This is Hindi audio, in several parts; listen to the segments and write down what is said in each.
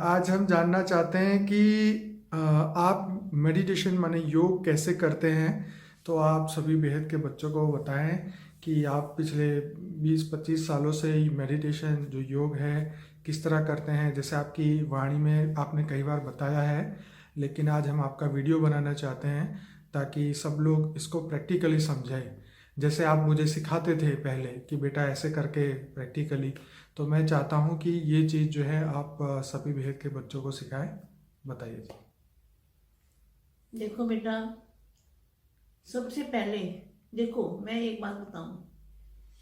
आज हम जानना चाहते हैं कि आप मेडिटेशन माने योग कैसे करते हैं। तो आप सभी बेहद के बच्चों को बताएं कि आप पिछले 20-25 सालों से मेडिटेशन जो योग है किस तरह करते हैं। जैसे आपकी वाणी में आपने कई बार बताया है, लेकिन आज हम आपका वीडियो बनाना चाहते हैं ताकि सब लोग इसको प्रैक्टिकली समझें। जैसे आप मुझे सिखाते थे पहले कि बेटा ऐसे करके प्रैक्टिकली, तो मैं चाहता हूँ कि ये चीज़ जो है आप सभी भेद के बच्चों को सिखाएं। बताइए जी। देखो बेटा, सबसे पहले देखो मैं एक बात बताऊं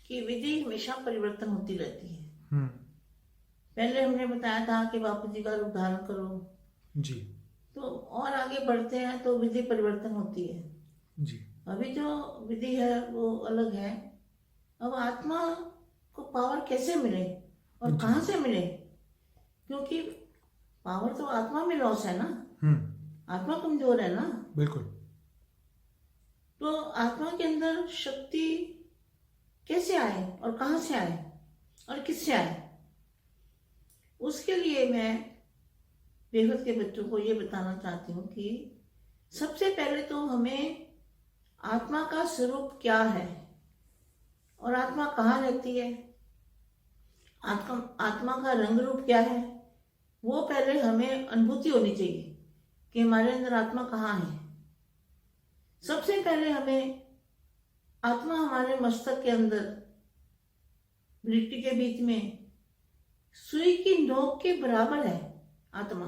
कि विधि हमेशा परिवर्तन होती रहती है। हम्म। पहले हमने बताया था कि बापू जी का रूप धारण करो, जी। तो और आगे बढ़ते हैं तो विधि परिवर्तन होती है। जी। अभी जो विधि है वो अलग है। अब आत्मा को पावर कैसे मिले और जी। कहाँ से मिले, क्योंकि पावर तो आत्मा में लॉस है ना, हम्म। आत्मा कमजोर है ना। बिल्कुल। तो आत्मा के अंदर शक्ति कैसे आए और कहाँ से आए और किससे आए, उसके लिए मैं बेहद के बच्चों को ये बताना चाहती हूँ कि सबसे पहले तो हमें आत्मा का स्वरूप क्या है और आत्मा कहाँ रहती है, आत्मा आत्मा का रंग रूप क्या है, वो पहले हमें अनुभूति होनी चाहिए कि हमारे अंदर आत्मा कहाँ है। सबसे पहले हमें आत्मा हमारे मस्तक के अंदर वृत्ति के बीच में सुई की नोक के बराबर है आत्मा,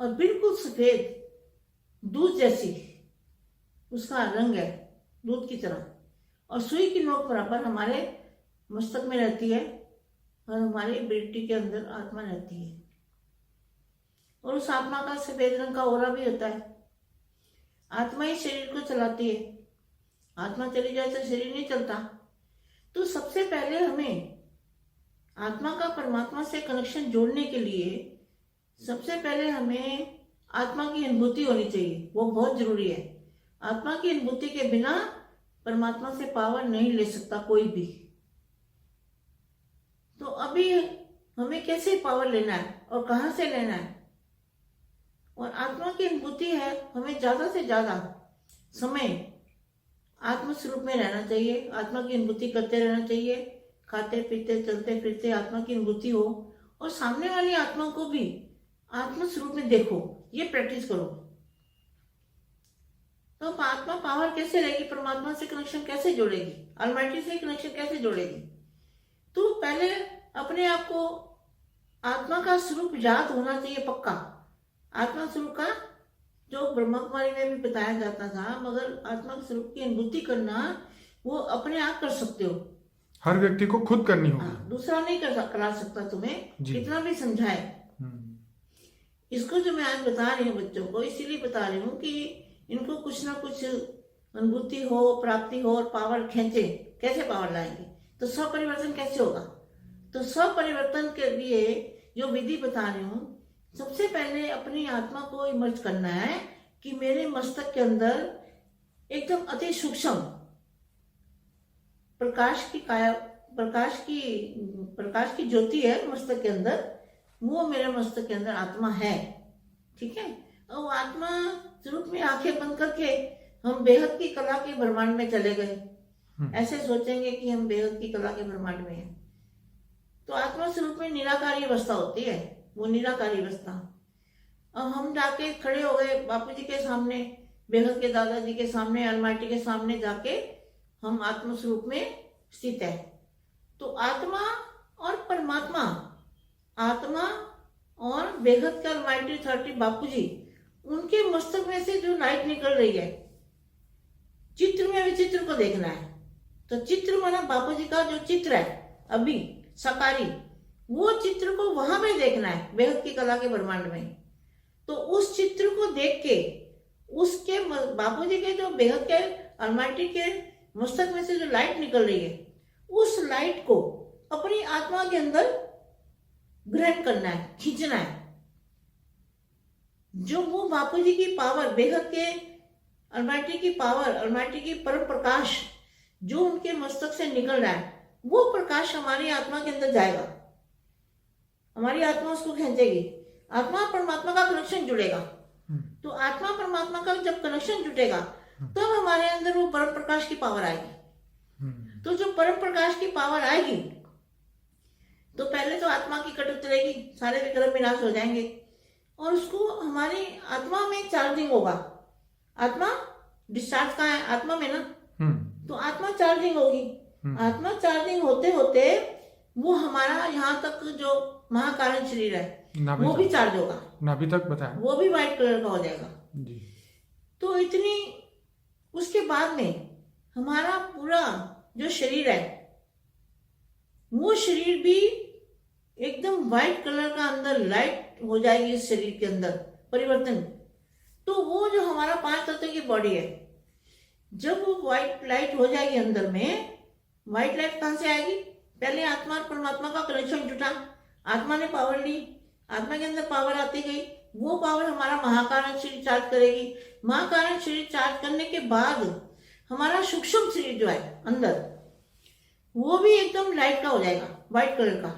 और बिल्कुल सफेद दूध जैसी उसका रंग है, दूध की तरह, और सुई की नोक बराबर हमारे मस्तक में रहती है और हमारी वृत्ति के अंदर आत्मा रहती है। और उस आत्मा का सफेद रंग का ओरा भी होता है। आत्मा ही शरीर को चलाती है, आत्मा चली जाए तो शरीर नहीं चलता। तो सबसे पहले हमें आत्मा का परमात्मा से कनेक्शन जोड़ने के लिए सबसे पहले हमें आत्मा की अनुभूति होनी चाहिए, वो बहुत जरूरी है। आत्मा की अनुभूति के बिना परमात्मा से पावर नहीं ले सकता कोई भी। तो अभी हमें कैसे पावर लेना है और कहाँ से लेना है, और आत्मा की अनुभूति है हमें ज्यादा से ज्यादा समय आत्म स्वरूप में रहना चाहिए, आत्मा की अनुभूति करते रहना चाहिए। खाते पीते चलते फिरते आत्मा की अनुभूति हो, और सामने वाली आत्मा को भी आत्म स्वरूप में देखो, ये प्रैक्टिस करो। तो आत्मा पावर कैसे रहेगी, परमात्मा से कनेक्शन कैसे जोड़ेगी, ऑलमाइटी से कनेक्शन कैसे जोड़ेगी। तो पहले अपने आप को आत्मा का स्वरूप याद होना चाहिए पक्का। आत्मा स्वरूप का जो ब्रह्मा कुमारी में भी बताया जाता था, मगर आत्मा के स्वरूप की अनुभूति करना वो अपने आप कर सकते हो, हर व्यक्ति को खुद करनी होगी। दूसरा नहीं करा सकता तुम्हें जी। कितना भी समझाए। इसको जो मैं आज बता रही हूँ बच्चों को, इसीलिए बता रही हूँ कि इनको कुछ ना कुछ अनुभूति हो, प्राप्ति हो, और पावर खेचे। कैसे पावर लाएंगे, तो स्वपरिवर्तन कैसे होगा। तो स्वपरिवर्तन के लिए जो विधि बता रही हूँ, सबसे पहले अपनी आत्मा को इमर्ज करना है कि मेरे मस्तक के अंदर एकदम अति सूक्ष्म प्रकाश की काया, प्रकाश की ज्योति है मस्तक के अंदर, वो मेरे मस्तक के अंदर आत्मा है। ठीक है। और आत्मा स्वरूप में आंखें बंद करके हम बेहद की कला के ब्रह्मांड में चले गए, ऐसे सोचेंगे कि हम बेहद की कला के ब्रह्मांड में हैं। तो आत्मा स्वरूप में निराकारी अवस्था होती है, वो निराकारी अवस्था। अब हम जाके खड़े हो गए बापू जी के सामने, बेहद के दादाजी के सामने, अलमाटी के सामने जाके हम आत्म स्वरूप में स्थित है। तो आत्मा और परमात्मा, आत्मा और बेहद का अलमाइटी अथॉरिटी बापू जी, उनके मस्तक में से जो लाइट निकल रही है, चित्र में विचित्र को देखना है। तो चित्र माना बापू जी का जो चित्र है अभी साकारी, वो चित्र को वहां में देखना है बेहद की कला के ब्रह्मांड में। तो उस चित्र को देख के उसके बापू जी के जो बेहद के अलमाइटी के मस्तक में से जो लाइट निकल रही है, उस लाइट को अपनी आत्मा के अंदर ग्रहण करना है, खींचना है। जो वो बापू जी की पावर, बेहद के अलमाइटी की पावर, अलमाइटी की परम प्रकाश जो उनके मस्तक से निकल रहा है, वो प्रकाश हमारी आत्मा के अंदर जाएगा, हमारी आत्मा उसको खींचेगी। आत्मा और परमात्मा का कनेक्शन जुड़ेगा। हम्म, तो आत्मा परमात्मा का जब कनेक्शन जुटेगा तब हमारे अंदर वो परम प्रकाश की पावर आएगी। हम्म, तो जो परम प्रकाश की पावर आएगी तो पहले तो आत्मा की कट उतरेगी, सारे विक्रम विनाश हो जाएंगे और उसको हमारी आत्मा में चार्जिंग होगा। आत्मा डिस्चार्ज कहाँ है? आत्मा में ना। तो आत्मा चार्जिंग होगी। आत्मा चार्जिंग होते होते वो हमारा यहाँ तक जो महाकारण शरीर है नाभि वो भी तक चार्ज होगा, नाभि तक बताएं वो भी व्हाइट कलर का हो जाएगा। जी। तो इतनी उसके बाद में हमारा पूरा जो शरीर है वो शरीर भी एकदम व्हाइट कलर का अंदर लाइट हो जाएगी इस शरीर के अंदर परिवर्तन। तो वो जो हमारा 5 तत्व की बॉडी है जब वो व्हाइट लाइट हो जाएगी अंदर में, व्हाइट लाइट कहाँ से आएगी? पहले आत्मा और परमात्मा का कनेक्शन जुटा, आत्मा ने पावर ली, आत्मा के अंदर पावर आती गई, वो पावर हमारा महाकारण शरीर चार्ज करेगी। महाकारण शरीर चार्ज करने के बाद हमारा सूक्ष्म शरीर जो है अंदर वो भी एकदम लाइट का हो जाएगा, व्हाइट कलर का।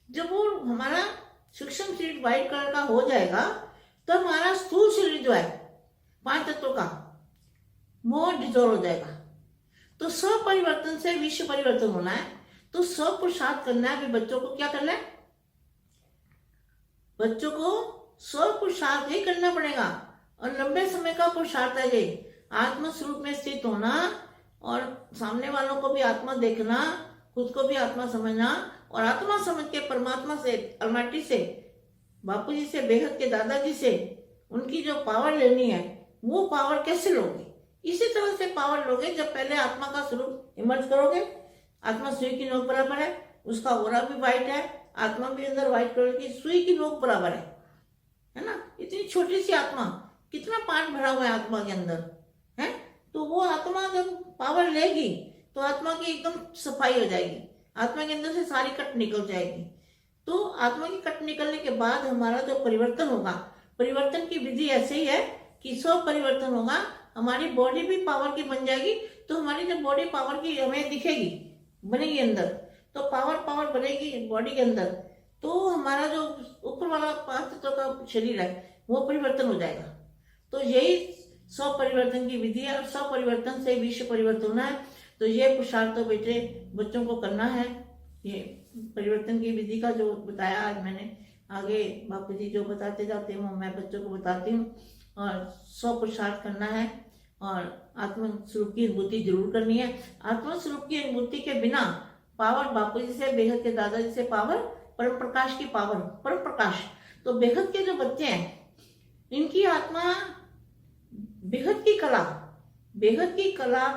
जब वो हमारा सूक्ष्म शरीर व्हाइट कलर का हो जाएगा तो हमारा स्थूल शरीर जो है 5 तत्वों का वो डिजोल्व हो जाएगा। तो स्वपरिवर्तन से विश्व परिवर्तन होना है, तो स्व पुरुषार्थ करना है। फिर बच्चों को क्या करना है? बच्चों को स्व पुरुषार्थ ही करना पड़ेगा और लंबे समय का पुरुषार्थ है ये। आत्म स्वरूप में स्थित होना और सामने वालों को भी आत्मा देखना, खुद को भी आत्मा समझना और आत्मा समझ के परमात्मा से, अलमाटी से, बापू जी से, बेहद के दादाजी से उनकी जो पावर लेनी है वो पावर कैसे लोगे? इसी तरह से पावर लोगे जब पहले आत्मा का स्वरूप इमर्ज करोगे। आत्मा सुई की नोक बराबर है, उसका ओरा भी व्हाइट है, आत्मा भी अंदर व्हाइट कलर की सुई की नोक बराबर है ना। इतनी छोटी सी आत्मा, कितना पार्ट भरा हुआ है आत्मा के अंदर है। तो वो आत्मा जब पावर लेगी तो आत्मा की एकदम सफाई हो जाएगी, आत्मा के अंदर से सारी कट निकल जाएगी। तो आत्मा की कट निकलने के बाद हमारा जो परिवर्तन होगा, परिवर्तन की विधि ऐसे ही है कि स्व परिवर्तन होगा, हमारी बॉडी भी पावर की बन जाएगी। तो हमारी जब बॉडी पावर की हमें दिखेगी, बनेगी अंदर, तो पावर बनेगी बॉडी के अंदर, तो हमारा जो ऊपर वाला 5 तत्वों का शरीर है वो परिवर्तन हो जाएगा। तो यही स्व परिवर्तन की विधि है और स्व परिवर्तन से विश्व परिवर्तन होना है। तो ये पुरुषार्थ तो बेटे बच्चों को करना है। ये परिवर्तन की विधि का जो बताया आज मैंने, आगे बापू जी जो बताते जाते हैं वो मैं बच्चों को बताती हूँ। और स्व पुरुषार्थ करना है और आत्म स्वरूप की अनुभूति जरूर करनी है। आत्म स्वरूप की अनुभूति के बिना पावर बापू जी से, बेहद के दादाजी से पावर, परम प्रकाश की पावर, परम प्रकाश। तो बेहद के जो बच्चे हैं इनकी आत्मा बेहद की कला, बेहद की कला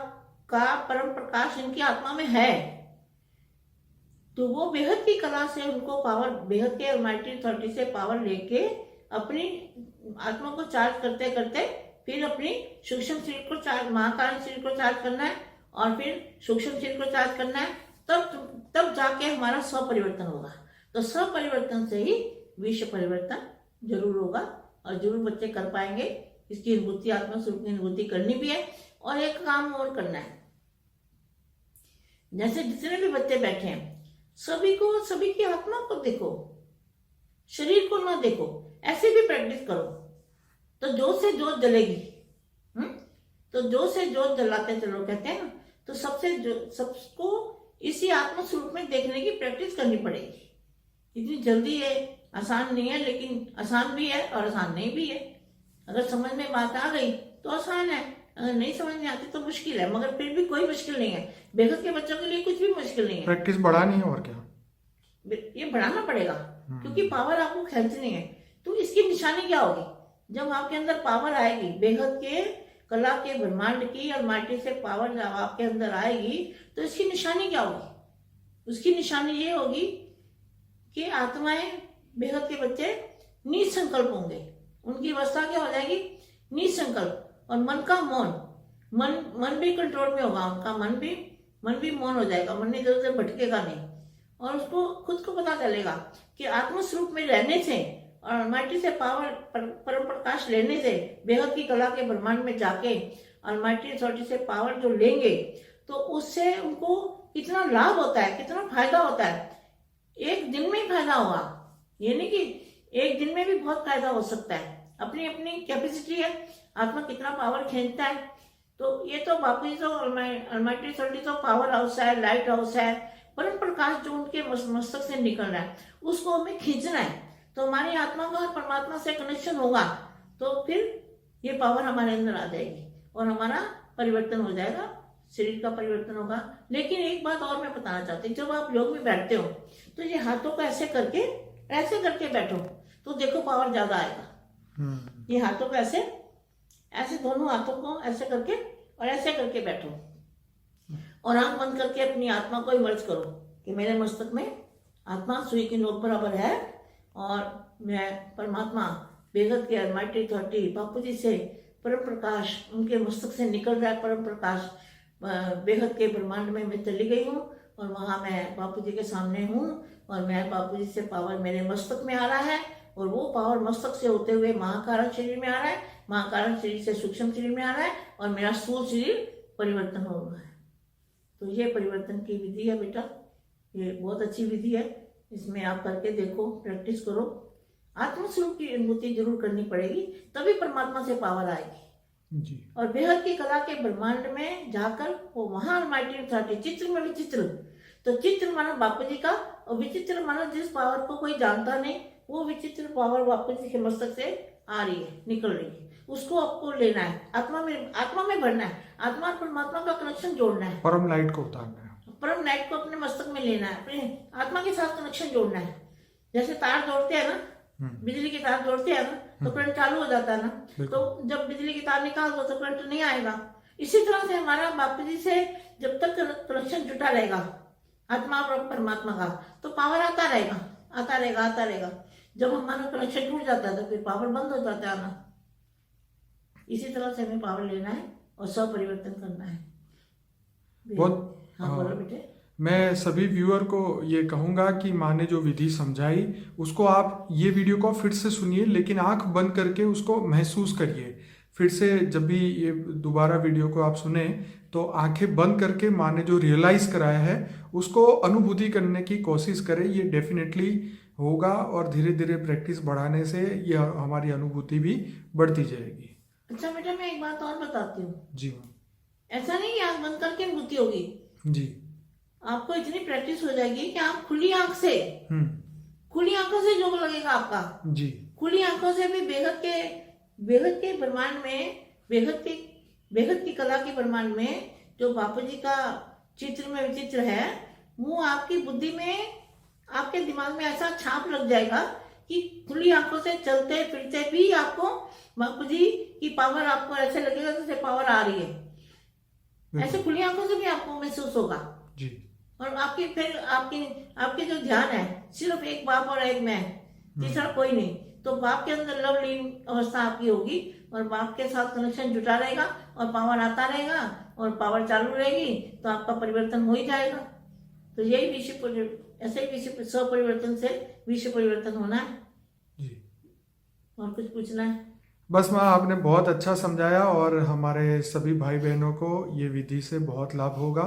का परम प्रकाश इनकी आत्मा में है। तो वो बेहद की कला से उनको पावर, बेहद के अलमाइटी अथॉरिटी से पावर लेके अपनी आत्मा को चार्ज करते करते फिर अपनी सूक्ष्म शरीर को चार्ज, महाकारण शरीर को चार्ज करना है और फिर सूक्ष्म शरीर को चार्ज करना है। तब जाके हमारा स्व परिवर्तन होगा। तो स्व परिवर्तन से ही विश्व परिवर्तन जरूर होगा और जरूर बच्चे कर पाएंगे। इसकी अनुभूति, आत्मा स्वरूप की अनुभूति करनी भी है। और एक काम और करना है, जैसे जितने भी बच्चे बैठे हैं सभी को, सभी की आत्मा को देखो, शरीर को ना देखो, ऐसे भी प्रैक्टिस करो तो जोत से जोत जलेगी। तो जोत से जोत जलाते चलो कहते हैं ना। तो सबको इसी आत्म स्वरूप में देखने की प्रैक्टिस करनी पड़ेगी। इतनी जल्दी है, आसान नहीं है, लेकिन आसान भी है और आसान नहीं भी है। अगर समझ में बात आ गई तो आसान है, अगर नहीं समझ में आती तो मुश्किल है, मगर फिर भी कोई मुश्किल नहीं है। बेहद के बच्चों के लिए कुछ भी मुश्किल नहीं है। प्रैक्टिस बढ़ानी है और क्या, ये बढ़ाना पड़ेगा क्योंकि पावर आपको खींचनी है। तो इसकी निशानी क्या होगी? जब आपके अंदर पावर आएगी, बेहद के कला के ब्रह्मांड की और माटी से पावर जब आपके अंदर आएगी तो इसकी निशानी क्या होगी? उसकी निशानी ये होगी कि आत्माएं, बेहद के बच्चे निसंकल्प होंगे। उनकी अवस्था क्या हो जाएगी? निसंकल्प। और मन का मौन, मन भी कंट्रोल में होगा, उनका मन भी मौन हो जाएगा, मन इधर उधर भटकेगा नहीं। और उसको खुद को पता चलेगा कि आत्म स्वरूप में रहने से और माटी से पावर, परम प्रकाश लेने से, बेहद की कला के ब्रह्मांड में जाके और माटी अथॉरिटी से पावर जो लेंगे तो उससे उनको कितना लाभ होता है, कितना फायदा होता है। एक दिन में ही फायदा होगा, ये नहीं कि एक दिन में भी बहुत फायदा हो सकता है, अपनी अपनी कैपेसिटी है, आत्मा कितना पावर खींचता है। तो ये तो बापू जी तो अलमाइटी सोल्टी तो पावर हाउस है, लाइट हाउस है, परम प्रकाश जो उनके मस्तक से निकल रहा है उसको हमें खींचना है। तो हमारी आत्मा का परमात्मा से कनेक्शन होगा तो फिर ये पावर हमारे अंदर आ जाएगी और हमारा परिवर्तन हो जाएगा, शरीर का परिवर्तन होगा। लेकिन एक बात और मैं बताना चाहती हूँ, जब आप योग में बैठते हो तो ये हाथों को ऐसे करके बैठो तो देखो पावर ज्यादा आएगा। ये हाथों को ऐसे ऐसे दोनों हाथों को ऐसे करके और ऐसे करके बैठो और आंख बंद करके अपनी आत्मा को इमर्ज करो कि मेरे मस्तक में आत्मा सुई की नोक बराबर है और मैं परमात्मा बेहद के अलमाइटी अथॉरिटी बापू जी से परम प्रकाश उनके मस्तक से निकल रहा है, परम प्रकाश बेहद के ब्रह्मांड में मैं चली गई हूँ और वहाँ मैं बापू जी के सामने हूँ और मैं बापू जी से पावर मेरे मस्तक में आ रहा है और वो पावर मस्तक से होते हुए महाकारण शरीर में आ रहा है, महाकारण शरीर से सूक्ष्म शरीर में आ रहा है और मेरा स्थूल शरीर परिवर्तन हो रहा है। तो ये परिवर्तन की विधि है बेटा, ये बहुत अच्छी विधि है, इसमें आप करके देखो, प्रैक्टिस करो। आत्मस्वरूप की अनुभूति जरूर करनी पड़ेगी, तभी परमात्मा से पावर आएगी जी। और बेहद की कला के ब्रह्मांड में जाकर वो वहां अलमाइटी अथॉरिटी चित्र में विचित्र, तो चित्र मानो बापू जी का और विचित्र मानो जिस पावर को कोई जानता नहीं, वो विचित्र पावर बापू जी के मस्तक से आ रही है, निकल रही है, उसको आपको लेना है, आत्मा में भरना है, आत्मा और परमात्मा का कनेक्शन जोड़ना है, परम लाइट को उतारना है, परम लाइट को अपने मस्तक में लेना है, अपने आत्मा के साथ कनेक्शन जोड़ना है। जैसे तार जोड़ते हैं ना, बिजली की तार जोड़ते हैं ना तो करंट चालू हो जाता है ना, तो जब बिजली की तार निकाल दो तो करंट नहीं आएगा। इसी तरह से हमारा बापू जी से जब तक कनेक्शन जुटा रहेगा आत्मा और परमात्मा का तो पावर आता रहेगा। जब हमारा कनेक्शन टूट जाता है तो फिर पावर बंद हो जाता है ना। इसी तरह से हमें पावर लेना है और सब परिवर्तन करना है। बहुत हाँ बोलो बेटे। मैं सभी व्यूअर को ये कहूँगा कि माँ ने जो विधि समझाई उसको आप ये वीडियो को फिर से सुनिए, लेकिन आंख बंद करके उसको महसूस करिए। फिर से जब भी ये दोबारा वीडियो को आप सुने तो आंखें बंद करके माँ ने जो रियलाइज कराया है उसको अनुभूति करने की कोशिश करें। ये डेफिनेटली होगा और धीरे धीरे प्रैक्टिस बढ़ाने से ये हमारी अनुभूति भी बढ़ती जाएगी। अच्छा बेटा, मैं एक बात और बताती हूँ। जी ऐसा नहीं कि आंख बंद करके अनुभूति होगी जी, आपको इतनी प्रैक्टिस हो जाएगी कि आप खुली आंखों से योग लगेगा आपका जी। खुली आंखों से भी बेहद के ब्रह्मांड में, बेहद की कला के ब्रह्मांड में जो बापू जी का चित्र में विचित्र है, वो आपकी बुद्धि में, आपके दिमाग में ऐसा छाप लग जाएगा कि खुली आंखों से चलते फिरते भी आपको बापू जी की पावर, आपको ऐसे लगेगा जैसे पावर आ रही है। ऐसे खुली आंखों से भी आपको महसूस होगा जी। और आपके जो ध्यान है सिर्फ एक बाप और एक मैं, तीसरा कोई नहीं, तो बाप के अंदर लवलीन अवस्था आपकी होगी और बाप के साथ कनेक्शन जुटा रहेगा और पावर आता रहेगा और पावर चालू रहेगी तो आपका परिवर्तन हो ही जाएगा। तो यही विश्व स्वपरिवर्तन से विश्व परिवर्तन होना है जी। और कुछ पूछना है? बस माँ आपने बहुत अच्छा समझाया और हमारे सभी भाई बहनों को ये विधि से बहुत लाभ होगा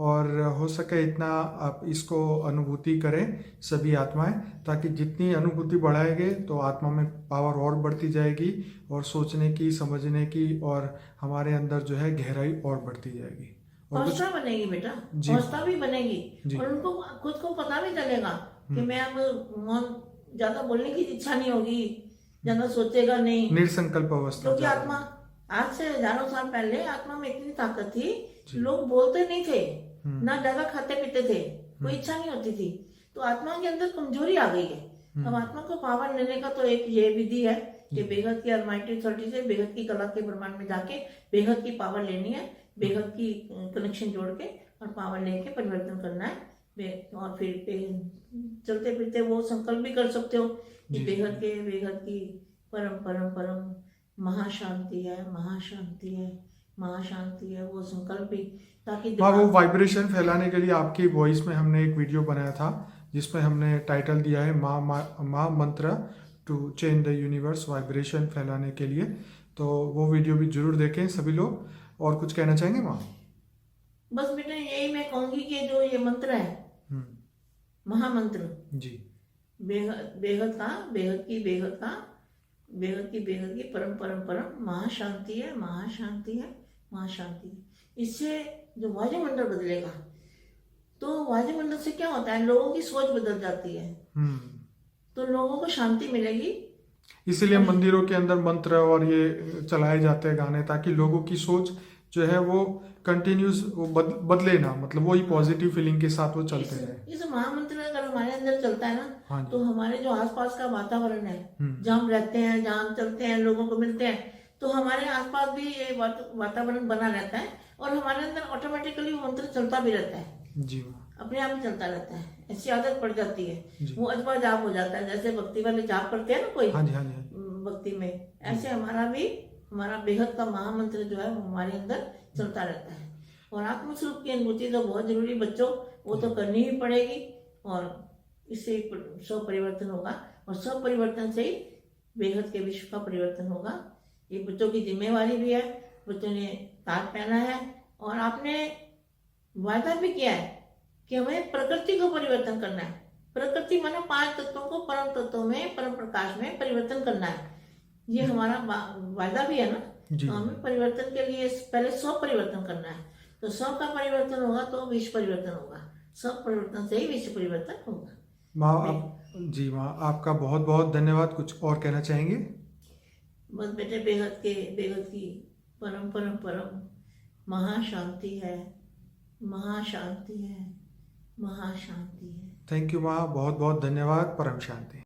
और हो सके इतना आप इसको अनुभूति करें सभी आत्माएं, ताकि जितनी अनुभूति बढ़ाएंगे तो आत्मा में पावर और बढ़ती जाएगी और सोचने की, समझने की और हमारे अंदर जो है गहराई और बढ़ती जाएगी। अवस्था बनेगी बेटा, अवस्था भी बनेगी और उनको खुद को पता भी चलेगा कि मैं अब ज्यादा बोलने की इच्छा नहीं होगी, ज्यादा सोचेगा नहीं, निर्संकल्प अवस्था। क्योंकि आत्मा आज से हजारों साल पहले आत्मा में इतनी ताकत थी, लोग बोलते नहीं थे, ना ज्यादा खाते पीते थे, कोई इच्छा नहीं होती थी, तो आत्मा के अंदर कमजोरी आ गई है। अब आत्मा को पावर लेने का तो एक ये विधि है कि बेहद की अलमाइटी अथॉरिटी से बेहद की कला के ब्रह्मांड में जाके बेहद की पावर लेनी है, बेहद की कनेक्शन जोड़ के और पावर लेके परिवर्तन करना है। और फिर चलते फिरते वो संकल्प भी कर सकते हो कि बेहद की परम परम परम महाशांति है, महाशांति है, महाशांति है, वो संकल्प भी, ताकि हाँ, वो वाइब्रेशन फैलाने के लिए आपकी वॉइस में हमने एक वीडियो बनाया था जिसमें हमने टाइटल दिया है माँ मंत्र to change the universe, vibration फैलाने के लिए। तो वो वीडियो भी जरूर देखें सभी लोग। और कुछ कहना चाहेंगे माँ? बस बेटा यही मैं कहूंगी कि जो ये मंत्र है महामंत्र जी, बेहद बेहद का बेहद की बेहद का बेहद की परम परम परम महाशांति है, महाशांति है, महाशांति है। इससे जो वायुमंडल बदलेगा, तो वायुमंडल से क्या होता है, लोगों की सोच बदल जाती है, तो लोगों को शांति मिलेगी। इसीलिए मंदिरों के अंदर मंत्र और ये चलाए जाते हैं गाने, ताकि लोगों की सोच जो है वो कंटिन्यूस वो बदले ना, मतलब वही पॉजिटिव फीलिंग के साथ वो चलते रहे। इस महामंत्र अगर हमारे अंदर चलता है ना, हाँ जी। तो हमारे जो आसपास का वातावरण है, हम्म। जहाँ हम रहते हैं, जहाँ हम चलते हैं, लोगों को मिलते हैं, तो हमारे आसपास भी ये वातावरण बना रहता है, और हमारे अंदर ऑटोमेटिकली वो मंत्र चलता भी रहता है, जी अपने आप ही चलता रहता है। ऐसी आदत पड़ जाती है, जी। वो अजबा जाप हो जाता है, जैसे भक्ति वाले जाप करते हैं ना कोई, हाँ जी, हाँ जी, हाँ जी। भक्ति में, ऐसे हमारा भी, हमारा बेहद का महामंत्र जो है वो हमारे अंदर चलता रहता है। और आत्मस्वरूप की अनुभूति तो बहुत जरूरी बच्चों, वो तो करनी ही पड़ेगी, और इससे स्व परिवर्तन होगा, और स्व परिवर्तन से ही बेहद के विश्व का परिवर्तन होगा। ये बच्चों की जिम्मेवारी भी है, बच्चों ने ताज पहना है, और आपने वायदा भी किया है कि हमें प्रकृति को परिवर्तन करना है। प्रकृति माने 5 तत्वों को परम तत्वों में, परम प्रकाश में परिवर्तन करना है। ये हमारा वायदा भी है ना, तो हमें परिवर्तन के लिए पहले स्व परिवर्तन करना है। तो स्व का परिवर्तन होगा तो विश्व परिवर्तन होगा, स्व परिवर्तन से ही विश्व परिवर्तन होगा। माँ जी, माँ आपका बहुत बहुत धन्यवाद। कुछ और कहना चाहेंगे? बस बेटे, बेहद की परम परम परम महाशांति है, महाशांति है, महाशांति है। थैंक यू माँ, बहुत बहुत धन्यवाद। परम शांति।